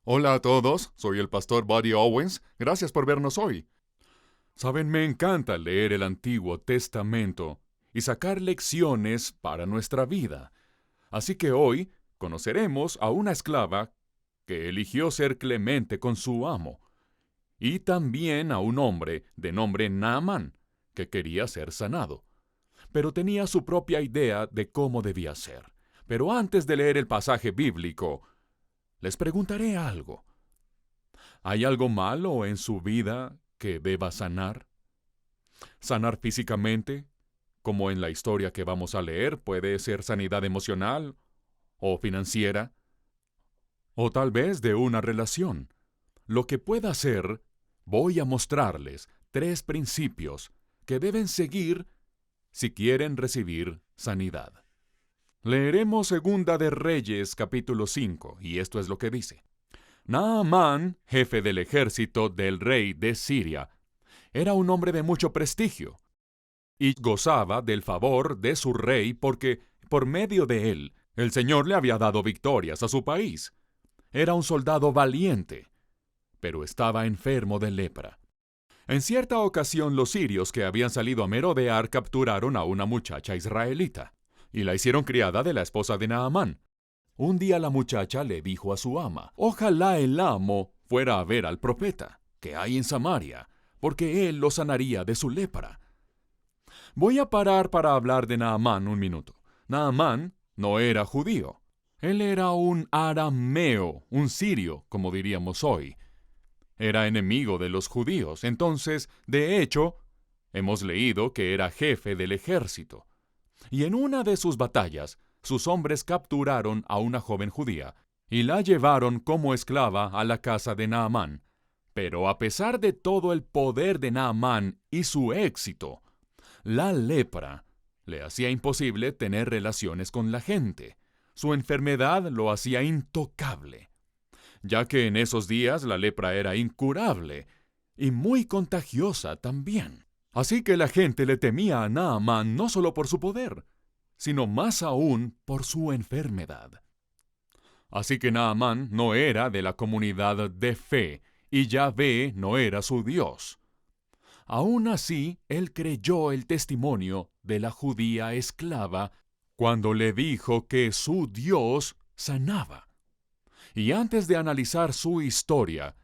Hola a todos, soy el pastor Buddy Owens. Gracias por vernos hoy. Saben, me encanta leer el Antiguo Testamento y sacar lecciones para nuestra vida. Así que hoy conoceremos a una esclava que eligió ser clemente con su amo, y también a un hombre de nombre Naamán, que quería ser sanado, pero tenía su propia idea de cómo debía ser. Pero antes de leer el pasaje bíblico, les preguntaré algo. ¿Hay algo malo en su vida que deba sanar? ¿Sanar físicamente? Como en la historia que vamos a leer, puede ser sanidad emocional o financiera, o tal vez de una relación. Lo que pueda ser, voy a mostrarles 3 principios que deben seguir si quieren recibir sanidad. Leeremos Segunda de Reyes capítulo 5, y esto es lo que dice. Naamán, jefe del ejército del rey de Siria, era un hombre de mucho prestigio, y gozaba del favor de su rey porque, por medio de él, el Señor le había dado victorias a su país. Era un soldado valiente, pero estaba enfermo de lepra. En cierta ocasión los sirios que habían salido a merodear capturaron a una muchacha israelita, y la hicieron criada de la esposa de Naamán. Un día la muchacha le dijo a su ama, ojalá el amo fuera a ver al profeta, que hay en Samaria, porque él lo sanaría de su lepra. Voy a parar para hablar de Naamán un minuto. Naamán no era judío. Él era un arameo, un sirio, como diríamos hoy. Era enemigo de los judíos. Entonces, de hecho, hemos leído que era jefe del ejército. Y en una de sus batallas, sus hombres capturaron a una joven judía y la llevaron como esclava a la casa de Naamán. Pero a pesar de todo el poder de Naamán y su éxito, la lepra le hacía imposible tener relaciones con la gente. Su enfermedad lo hacía intocable, ya que en esos días la lepra era incurable y muy contagiosa también. Así que la gente le temía a Naamán no solo por su poder, sino más aún por su enfermedad. Así que Naamán no era de la comunidad de fe, y Yahvé no era su Dios. Aún así, él creyó el testimonio de la judía esclava cuando le dijo que su Dios sanaba. Y antes de analizar su historia,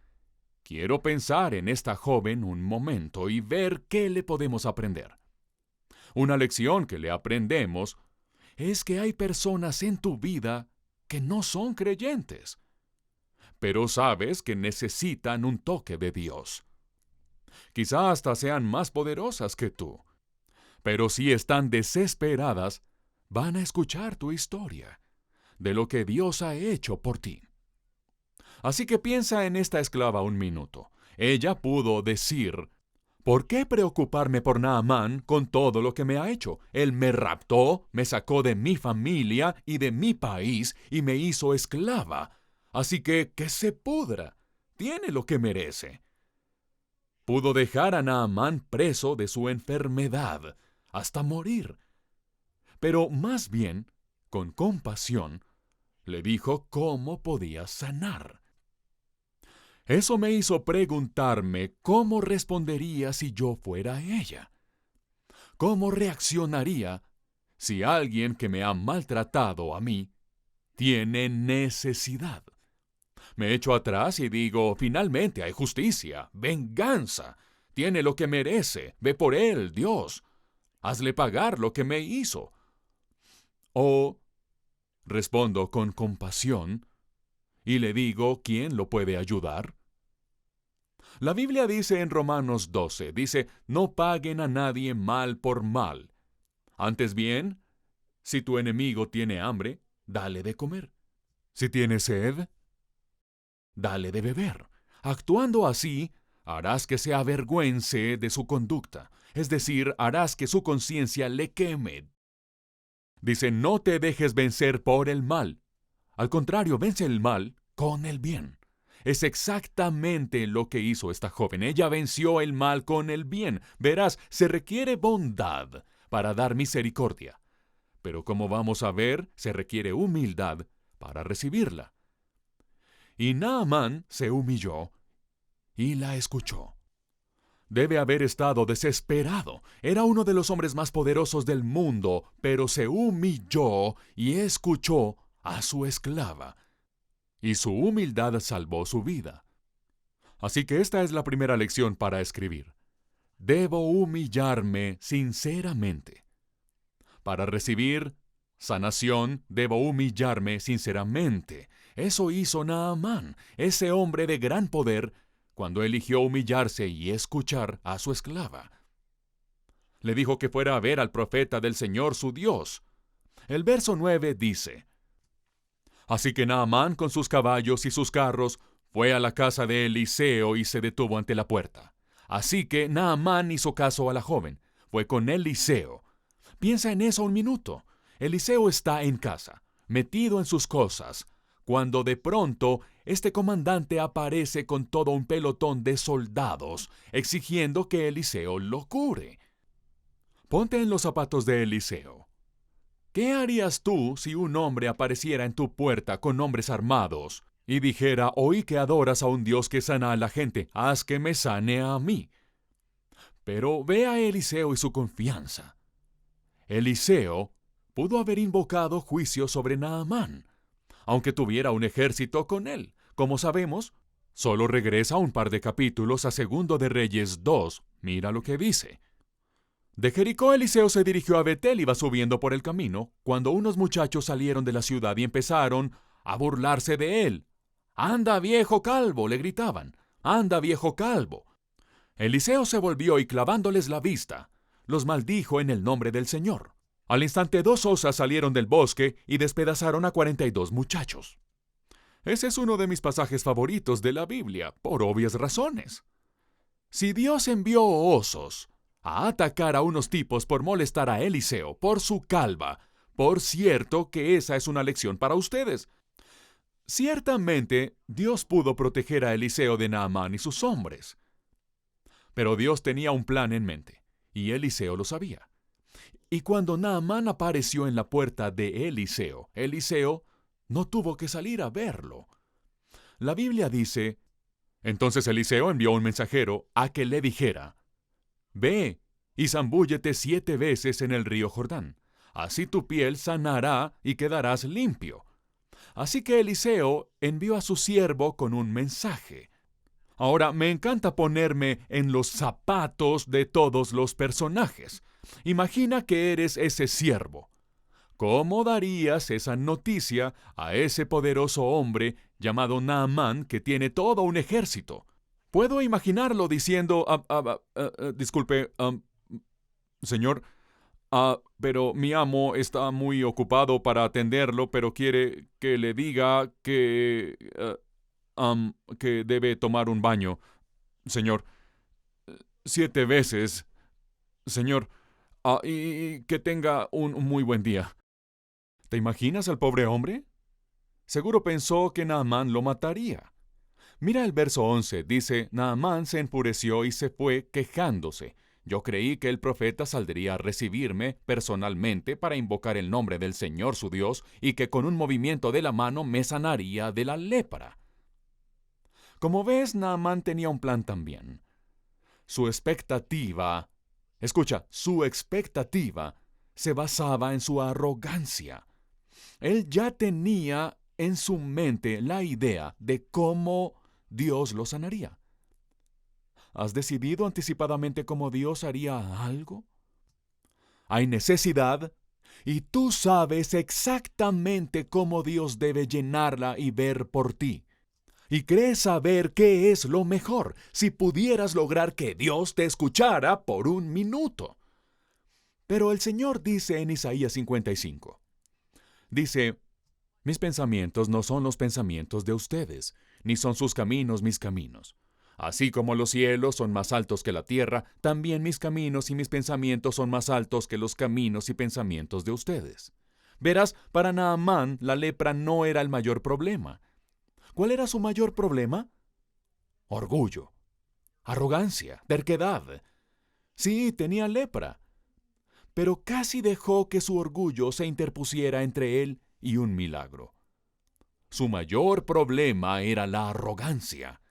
quiero pensar en esta joven un momento y ver qué le podemos aprender. Una lección que le aprendemos es que hay personas en tu vida que no son creyentes, pero sabes que necesitan un toque de Dios. Quizá hasta sean más poderosas que tú, pero si están desesperadas, van a escuchar tu historia, de lo que Dios ha hecho por ti. Así que piensa en esta esclava un minuto. Ella pudo decir, ¿por qué preocuparme por Naamán con todo lo que me ha hecho? Él me raptó, me sacó de mi familia y de mi país y me hizo esclava. Así que se pudra. Tiene lo que merece. Pudo dejar a Naamán preso de su enfermedad hasta morir. Pero más bien, con compasión, le dijo cómo podía sanar. Eso me hizo preguntarme cómo respondería si yo fuera ella. ¿Cómo reaccionaría si alguien que me ha maltratado a mí tiene necesidad? Me echo atrás y digo, finalmente hay justicia, venganza. Tiene lo que merece. Ve por él, Dios. Hazle pagar lo que me hizo. O respondo con compasión y le digo, ¿quién lo puede ayudar? La Biblia dice en Romanos 12, dice, no paguen a nadie mal por mal. Antes bien, si tu enemigo tiene hambre, dale de comer. Si tiene sed, dale de beber. Actuando así, harás que se avergüence de su conducta, es decir, harás que su conciencia le queme. Dice, no te dejes vencer por el mal. Al contrario, vence el mal con el bien. Es exactamente lo que hizo esta joven. Ella venció el mal con el bien. Verás, se requiere bondad para dar misericordia. Pero como vamos a ver, se requiere humildad para recibirla. Y Naamán se humilló y la escuchó. Debe haber estado desesperado. Era uno de los hombres más poderosos del mundo, pero se humilló y escuchó a su esclava. Y su humildad salvó su vida. Así que esta es la primera lección para escribir. Debo humillarme sinceramente. Para recibir sanación, debo humillarme sinceramente. Eso hizo Naamán, ese hombre de gran poder, cuando eligió humillarse y escuchar a su esclava. Le dijo que fuera a ver al profeta del Señor su Dios. El verso 9 dice: Así que Naamán con sus caballos y sus carros fue a la casa de Eliseo y se detuvo ante la puerta. Así que Naamán hizo caso a la joven. Fue con Eliseo. Piensa en eso un minuto. Eliseo está en casa, metido en sus cosas, cuando de pronto este comandante aparece con todo un pelotón de soldados, exigiendo que Eliseo lo cure. Ponte en los zapatos de Eliseo. ¿Qué harías tú si un hombre apareciera en tu puerta con hombres armados y dijera: oí que adoras a un Dios que sana a la gente, haz que me sane a mí? Pero ve a Eliseo y su confianza. Eliseo pudo haber invocado juicio sobre Naamán, aunque tuviera un ejército con él. Como sabemos, solo regresa un par de capítulos a Segundo de Reyes 2. Mira lo que dice. De Jericó Eliseo se dirigió a Betel y iba subiendo por el camino, cuando unos muchachos salieron de la ciudad y empezaron a burlarse de él. «¡Anda, viejo calvo!», le gritaban. «¡Anda, viejo calvo!». Eliseo se volvió y clavándoles la vista, los maldijo en el nombre del Señor. Al instante 2 osas salieron del bosque y despedazaron a 42 muchachos. Ese es uno de mis pasajes favoritos de la Biblia, por obvias razones. Si Dios envió osos a atacar a unos tipos por molestar a Eliseo, por su calva, por cierto que esa es una lección para ustedes. Ciertamente, Dios pudo proteger a Eliseo de Naamán y sus hombres. Pero Dios tenía un plan en mente, y Eliseo lo sabía. Y cuando Naamán apareció en la puerta de Eliseo, Eliseo no tuvo que salir a verlo. La Biblia dice: entonces Eliseo envió un mensajero a que le dijera: «Ve y zambúllete 7 veces en el río Jordán. Así tu piel sanará y quedarás limpio». Así que Eliseo envió a su siervo con un mensaje. Ahora, me encanta ponerme en los zapatos de todos los personajes. Imagina que eres ese siervo. ¿Cómo darías esa noticia a ese poderoso hombre llamado Naamán que tiene todo un ejército? Puedo imaginarlo diciendo: disculpe, señor, pero mi amo está muy ocupado para atenderlo, pero quiere que le diga que debe tomar un baño. Señor, 7 veces. Señor, y que tenga un muy buen día». ¿Te imaginas al pobre hombre? Seguro pensó que Naamán lo mataría. Mira el verso 11, dice: Naamán se enfureció y se fue quejándose. Yo creí que el profeta saldría a recibirme personalmente para invocar el nombre del Señor su Dios y que con un movimiento de la mano me sanaría de la lepra. Como ves, Naamán tenía un plan también. Su expectativa se basaba en su arrogancia. Él ya tenía en su mente la idea de cómo Dios lo sanaría. ¿Has decidido anticipadamente cómo Dios haría algo? Hay necesidad, y tú sabes exactamente cómo Dios debe llenarla y ver por ti. Y crees saber qué es lo mejor, si pudieras lograr que Dios te escuchara por un minuto. Pero el Señor dice en Isaías 55, dice: «Mis pensamientos no son los pensamientos de ustedes, ni son sus caminos mis caminos. Así como los cielos son más altos que la tierra, también mis caminos y mis pensamientos son más altos que los caminos y pensamientos de ustedes». Verás, para Naamán la lepra no era el mayor problema. ¿Cuál era su mayor problema? Orgullo, arrogancia, terquedad. Sí, tenía lepra, pero casi dejó que su orgullo se interpusiera entre él y un milagro. Su mayor problema era la arrogancia.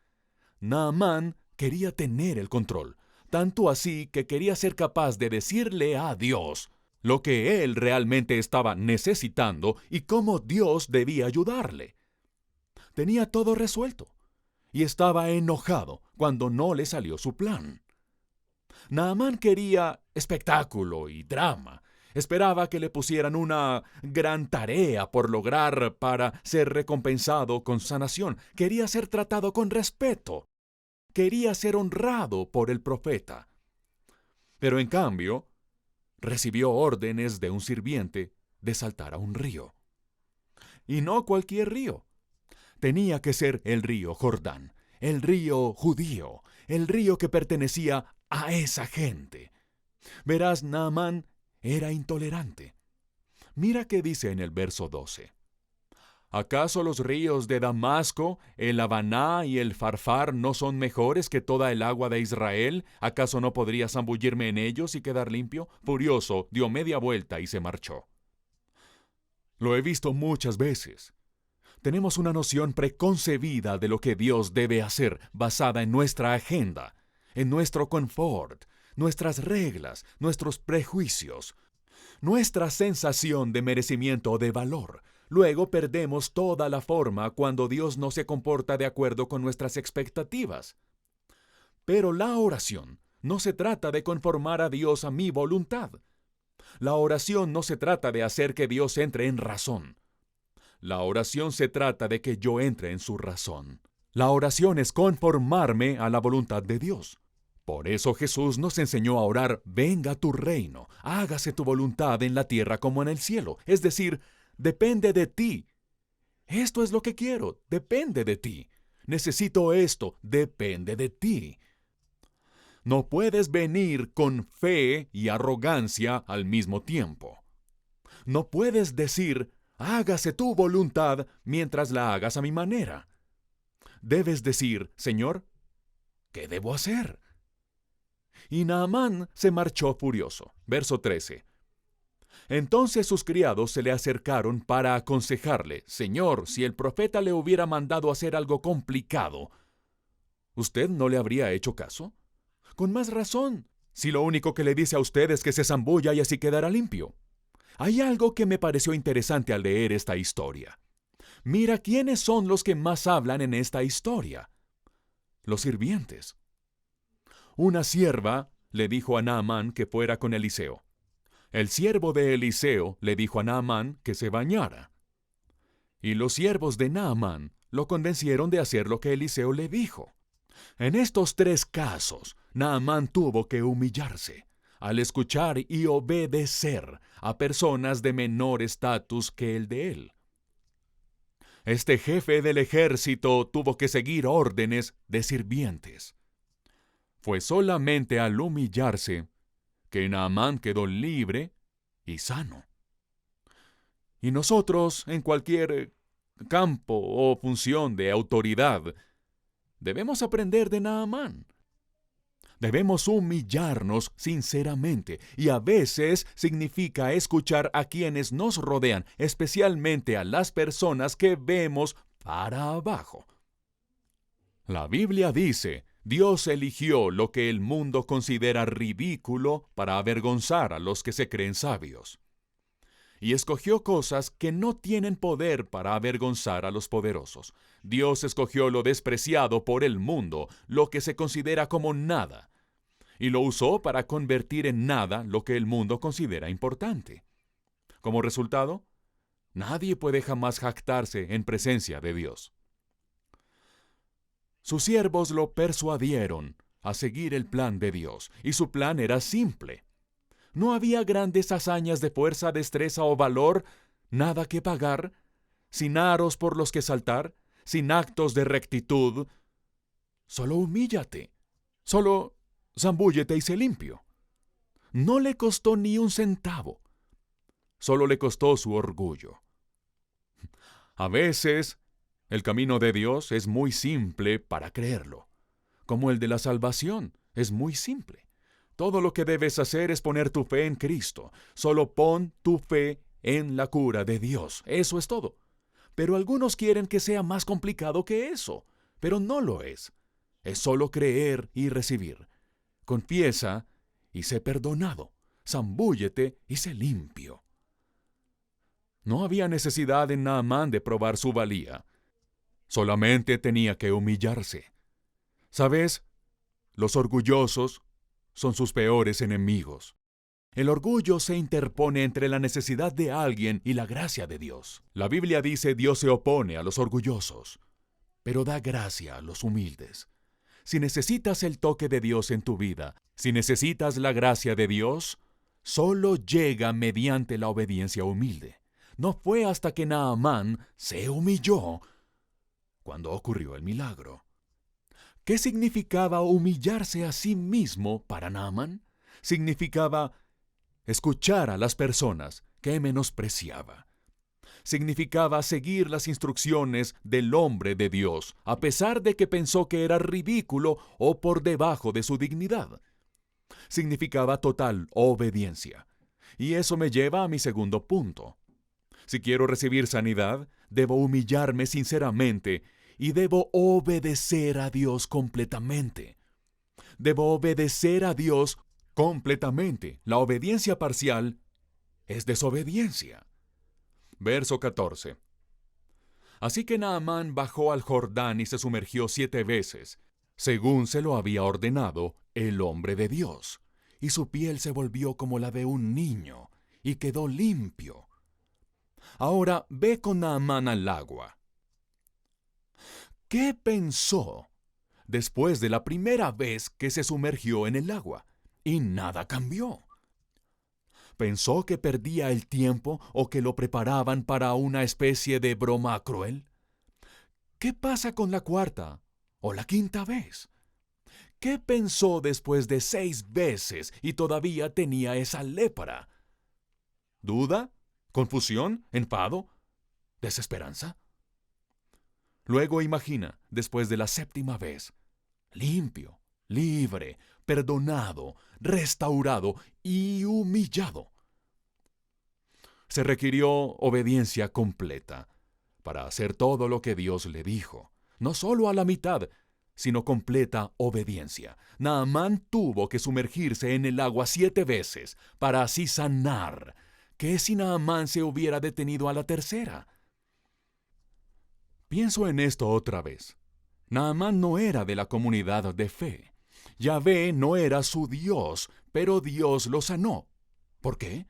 Naamán quería tener el control, tanto así que quería ser capaz de decirle a Dios lo que él realmente estaba necesitando y cómo Dios debía ayudarle. Tenía todo resuelto y estaba enojado cuando no le salió su plan. Naamán quería espectáculo y drama. Esperaba que le pusieran una gran tarea por lograr para ser recompensado con sanación. Quería ser tratado con respeto. Quería ser honrado por el profeta. Pero en cambio, recibió órdenes de un sirviente de saltar a un río. Y no cualquier río. Tenía que ser el río Jordán, el río judío, el río que pertenecía a esa gente. Verás, Naamán era intolerante. Mira qué dice en el verso 12. ¿Acaso los ríos de Damasco, el Habaná y el Farfar no son mejores que toda el agua de Israel? ¿Acaso no podría zambullirme en ellos y quedar limpio? Furioso, dio media vuelta y se marchó. Lo he visto muchas veces. Tenemos una noción preconcebida de lo que Dios debe hacer, basada en nuestra agenda, en nuestro confort, nuestras reglas, nuestros prejuicios, nuestra sensación de merecimiento o de valor. Luego perdemos toda la forma cuando Dios no se comporta de acuerdo con nuestras expectativas. Pero la oración no se trata de conformar a Dios a mi voluntad. La oración no se trata de hacer que Dios entre en razón. La oración se trata de que yo entre en su razón. La oración es conformarme a la voluntad de Dios. Por eso Jesús nos enseñó a orar: venga tu reino, hágase tu voluntad en la tierra como en el cielo. Es decir, depende de ti. Esto es lo que quiero, depende de ti. Necesito esto, depende de ti. No puedes venir con fe y arrogancia al mismo tiempo. No puedes decir: hágase tu voluntad mientras la hagas a mi manera. Debes decir: Señor, ¿qué debo hacer? Y Naamán se marchó furioso. Verso 13. Entonces sus criados se le acercaron para aconsejarle: Señor, si el profeta le hubiera mandado hacer algo complicado, ¿usted no le habría hecho caso? Con más razón, si lo único que le dice a usted es que se zambulla y así quedará limpio. Hay algo que me pareció interesante al leer esta historia. Mira quiénes son los que más hablan en esta historia. Los sirvientes. Una sierva le dijo a Naamán que fuera con Eliseo. El siervo de Eliseo le dijo a Naamán que se bañara. Y los siervos de Naamán lo convencieron de hacer lo que Eliseo le dijo. En estos tres casos, Naamán tuvo que humillarse al escuchar y obedecer a personas de menor estatus que el de él. Este jefe del ejército tuvo que seguir órdenes de sirvientes. Fue solamente al humillarse que Naamán quedó libre y sano. Y nosotros, en cualquier campo o función de autoridad, debemos aprender de Naamán. Debemos humillarnos sinceramente, y a veces significa escuchar a quienes nos rodean, especialmente a las personas que vemos para abajo. La Biblia dice: Dios eligió lo que el mundo considera ridículo para avergonzar a los que se creen sabios. Y escogió cosas que no tienen poder para avergonzar a los poderosos. Dios escogió lo despreciado por el mundo, lo que se considera como nada, y lo usó para convertir en nada lo que el mundo considera importante. Como resultado, nadie puede jamás jactarse en presencia de Dios. Sus siervos lo persuadieron a seguir el plan de Dios, y su plan era simple. No había grandes hazañas de fuerza, destreza o valor, nada que pagar, sin aros por los que saltar, sin actos de rectitud. Solo humíllate, solo zambúllete y sé limpio. No le costó ni un centavo, solo le costó su orgullo. A veces, el camino de Dios es muy simple para creerlo, como el de la salvación es muy simple. Todo lo que debes hacer es poner tu fe en Cristo. Solo pon tu fe en la cura de Dios. Eso es todo. Pero algunos quieren que sea más complicado que eso, pero no lo es. Es solo creer y recibir. Confiesa y sé perdonado. Zambúllete y sé limpio. No había necesidad en Naamán de probar su valía. Solamente tenía que humillarse. ¿Sabes? Los orgullosos son sus peores enemigos. El orgullo se interpone entre la necesidad de alguien y la gracia de Dios. La Biblia dice Dios se opone a los orgullosos, pero da gracia a los humildes. Si necesitas el toque de Dios en tu vida, si necesitas la gracia de Dios, solo llega mediante la obediencia humilde. No fue hasta que Naamán se humilló cuando ocurrió el milagro. ¿Qué significaba humillarse a sí mismo para Naamán? Significaba escuchar a las personas que menospreciaba. Significaba seguir las instrucciones del hombre de Dios, a pesar de que pensó que era ridículo o por debajo de su dignidad. Significaba total obediencia. Y eso me lleva a mi segundo punto. Si quiero recibir sanidad, debo humillarme sinceramente y debo obedecer a Dios completamente. Debo obedecer a Dios completamente. La obediencia parcial es desobediencia. Verso 14. Así que Naamán bajó al Jordán y se sumergió 7 veces, según se lo había ordenado el hombre de Dios, y su piel se volvió como la de un niño, y quedó limpio. Ahora ve con Naamán al agua. ¿Qué pensó después de la primera vez que se sumergió en el agua? Y nada cambió. ¿Pensó que perdía el tiempo o que lo preparaban para una especie de broma cruel? ¿Qué pasa con la cuarta o la quinta vez? ¿Qué pensó después de 6 veces y todavía tenía esa lepra? ¿Duda? ¿Confusión? ¿Enfado? ¿Desesperanza? Luego imagina, después de la 7ª vez, limpio, libre, perdonado, restaurado y humillado. Se requirió obediencia completa para hacer todo lo que Dios le dijo. No solo a la mitad, sino completa obediencia. Naamán tuvo que sumergirse en el agua 7 veces para así sanar. ¿Qué si Naamán se hubiera detenido a la tercera? Pienso en esto otra vez. Naamán no era de la comunidad de fe. Yahvé no era su Dios, pero Dios lo sanó. ¿Por qué?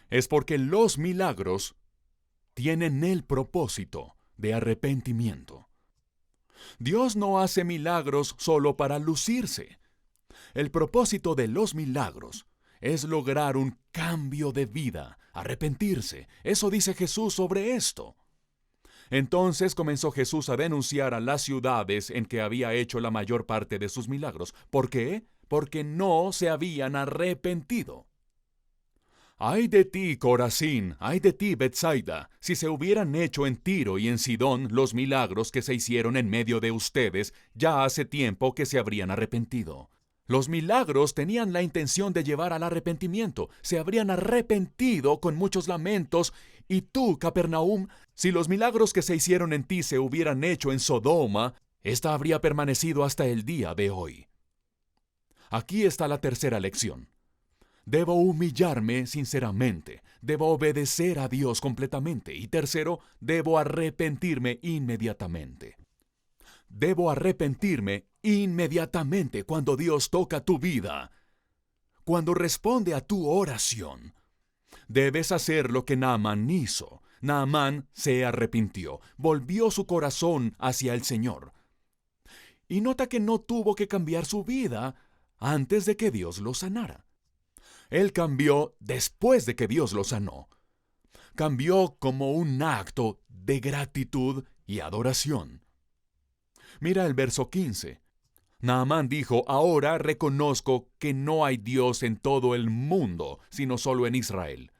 Es porque los milagros tienen el propósito de arrepentimiento. Dios no hace milagros solo para lucirse. El propósito de los milagros es lograr un cambio de vida, arrepentirse. Eso dice Jesús sobre esto. Entonces comenzó Jesús a denunciar a las ciudades en que había hecho la mayor parte de sus milagros. ¿Por qué? Porque no se habían arrepentido. ¡Ay de ti, Corazín! ¡Ay de ti, Betsaida! Si se hubieran hecho en Tiro y en Sidón los milagros que se hicieron en medio de ustedes, ya hace tiempo que se habrían arrepentido. Los milagros tenían la intención de llevar al arrepentimiento. Se habrían arrepentido con muchos lamentos. Y tú, Capernaum, si los milagros que se hicieron en ti se hubieran hecho en Sodoma, esta habría permanecido hasta el día de hoy. Aquí está la tercera lección. Debo humillarme sinceramente. Debo obedecer a Dios completamente. Y tercero, debo arrepentirme inmediatamente. Debo arrepentirme inmediatamente cuando Dios toca tu vida. Cuando responde a tu oración. Debes hacer lo que Naamán hizo. Naamán se arrepintió, volvió su corazón hacia el Señor. Y nota que no tuvo que cambiar su vida antes de que Dios lo sanara. Él cambió después de que Dios lo sanó. Cambió como un acto de gratitud y adoración. Mira el verso 15. Naamán dijo, ahora reconozco que no hay Dios en todo el mundo, sino solo en Israel.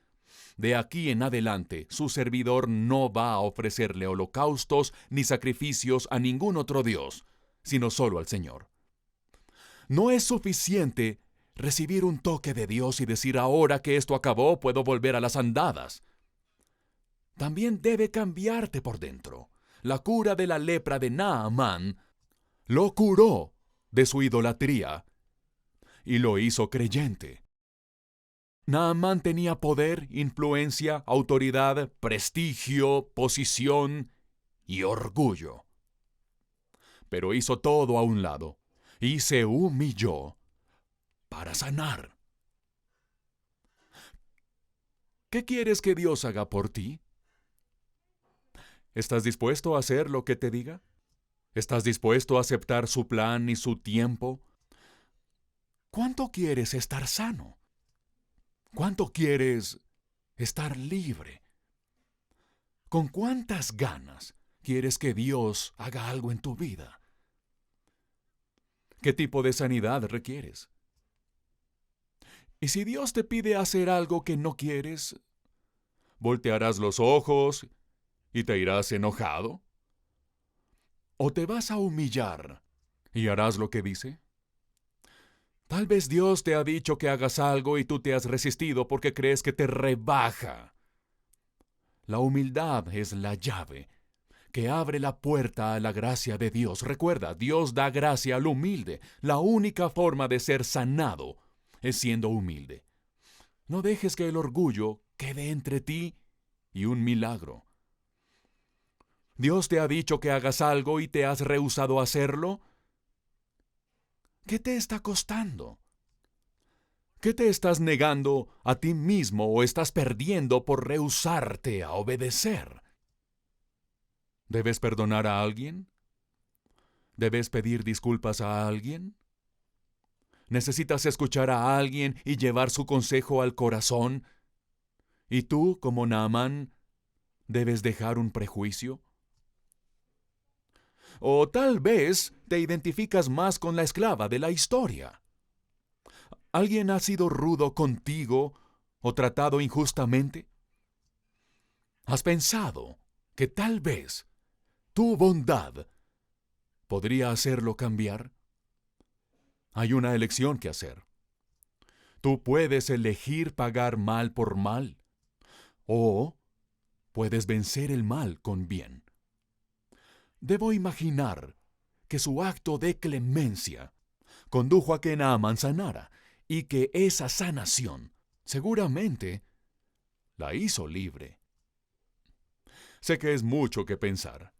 De aquí en adelante, su servidor no va a ofrecerle holocaustos ni sacrificios a ningún otro Dios, sino solo al Señor. No es suficiente recibir un toque de Dios y decir, ahora que esto acabó, puedo volver a las andadas. también debe cambiarte por dentro. La cura de la lepra de Naamán lo curó de su idolatría y lo hizo creyente. Naamán tenía poder, influencia, autoridad, prestigio, posición y orgullo. Pero hizo todo a un lado y se humilló para sanar. ¿Qué quieres que Dios haga por ti? ¿Estás dispuesto a hacer lo que te diga? ¿Estás dispuesto a aceptar su plan y su tiempo? ¿Cuánto quieres estar sano? ¿Cuánto quieres estar libre? ¿Con cuántas ganas quieres que Dios haga algo en tu vida? ¿Qué tipo de sanidad requieres? Y si Dios te pide hacer algo que no quieres, ¿voltearás los ojos y te irás enojado? ¿O te vas a humillar y harás lo que dice? Tal vez Dios te ha dicho que hagas algo y tú te has resistido porque crees que te rebaja. La humildad es la llave que abre la puerta a la gracia de Dios. Recuerda, Dios da gracia al humilde. La única forma de ser sanado es siendo humilde. No dejes que el orgullo quede entre ti y un milagro. Dios te ha dicho que hagas algo y te has rehusado a hacerlo. ¿Qué te está costando? ¿Qué te estás negando a ti mismo o estás perdiendo por rehusarte a obedecer? ¿Debes perdonar a alguien? ¿Debes pedir disculpas a alguien? ¿Necesitas escuchar a alguien y llevar su consejo al corazón? ¿Y tú, como Naamán, debes dejar un prejuicio? O tal vez te identificas más con la esclava de la historia. ¿Alguien ha sido rudo contigo o tratado injustamente? ¿Has pensado que tal vez tu bondad podría hacerlo cambiar? Hay una elección que hacer. Tú puedes elegir pagar mal por mal, o puedes vencer el mal con bien. Debo imaginar que su acto de clemencia condujo a que Naamán sanara, y que esa sanación seguramente la hizo libre. Sé que es mucho que pensar.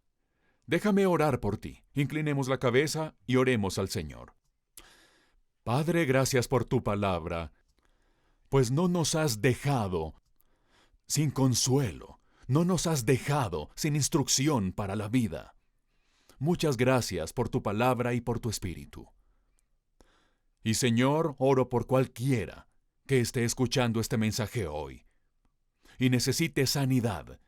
Déjame orar por ti. Inclinemos la cabeza y oremos al Señor. Padre, gracias por tu palabra, pues no nos has dejado sin consuelo, no nos has dejado sin instrucción para la vida. Muchas gracias por tu palabra y por tu espíritu. Y Señor, oro por cualquiera que esté escuchando este mensaje hoy y necesite sanidad,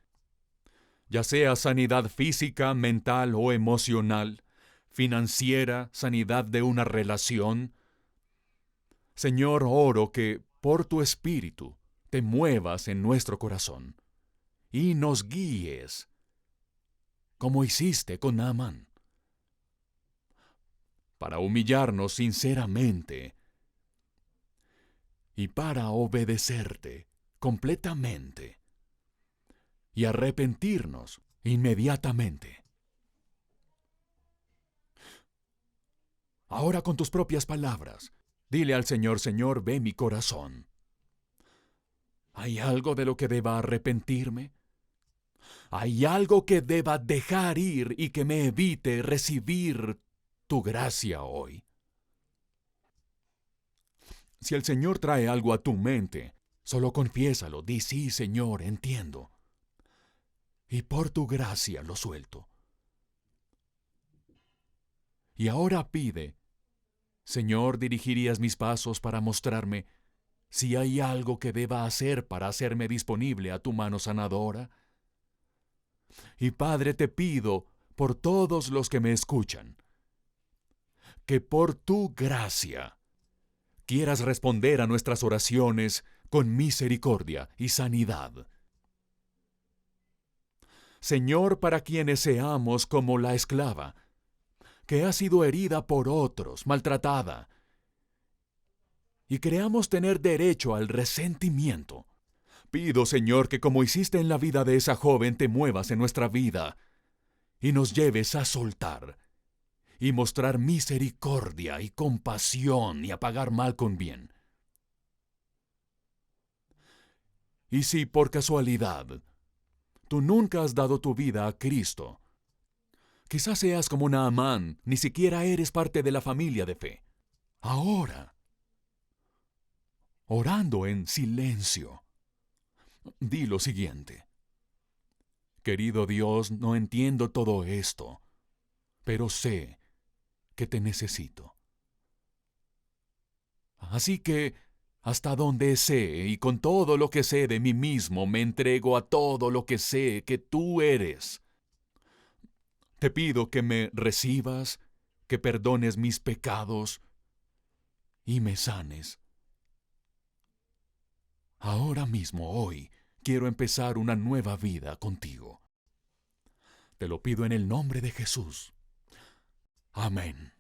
ya sea sanidad física, mental o emocional, financiera, sanidad de una relación. Señor, oro que por tu espíritu te muevas en nuestro corazón y nos guíes, como hiciste con Naamán, para humillarnos sinceramente y para obedecerte completamente y arrepentirnos inmediatamente. Ahora con tus propias palabras, dile al Señor: Señor, ve mi corazón. ¿Hay algo de lo que deba arrepentirme? ¿Hay algo que deba dejar ir y que me evite recibir tu gracia hoy? Si el Señor trae algo a tu mente, solo confiésalo, di: sí, Señor, entiendo. Y por tu gracia lo suelto. Y ahora pide: Señor, ¿dirigirías mis pasos para mostrarme si hay algo que deba hacer para hacerme disponible a tu mano sanadora? Y Padre, te pido por todos los que me escuchan, que por tu gracia quieras responder a nuestras oraciones con misericordia y sanidad. Señor, para quienes seamos como la esclava, que ha sido herida por otros, maltratada, y creamos tener derecho al resentimiento, Pido, Señor, que como hiciste en la vida de esa joven, te muevas en nuestra vida y nos lleves a soltar y mostrar misericordia y compasión y a pagar mal con bien. Y si por casualidad tú nunca has dado tu vida a Cristo, quizás seas como Naamán, ni siquiera eres parte de la familia de fe. Ahora, orando en silencio, di lo siguiente: querido Dios, no entiendo todo esto, pero sé que te necesito. Así que, hasta donde sé y con todo lo que sé de mí mismo, me entrego a todo lo que sé que tú eres. Te pido que me recibas, que perdones mis pecados y me sanes. Ahora mismo, hoy, quiero empezar una nueva vida contigo. Te lo pido en el nombre de Jesús. Amén.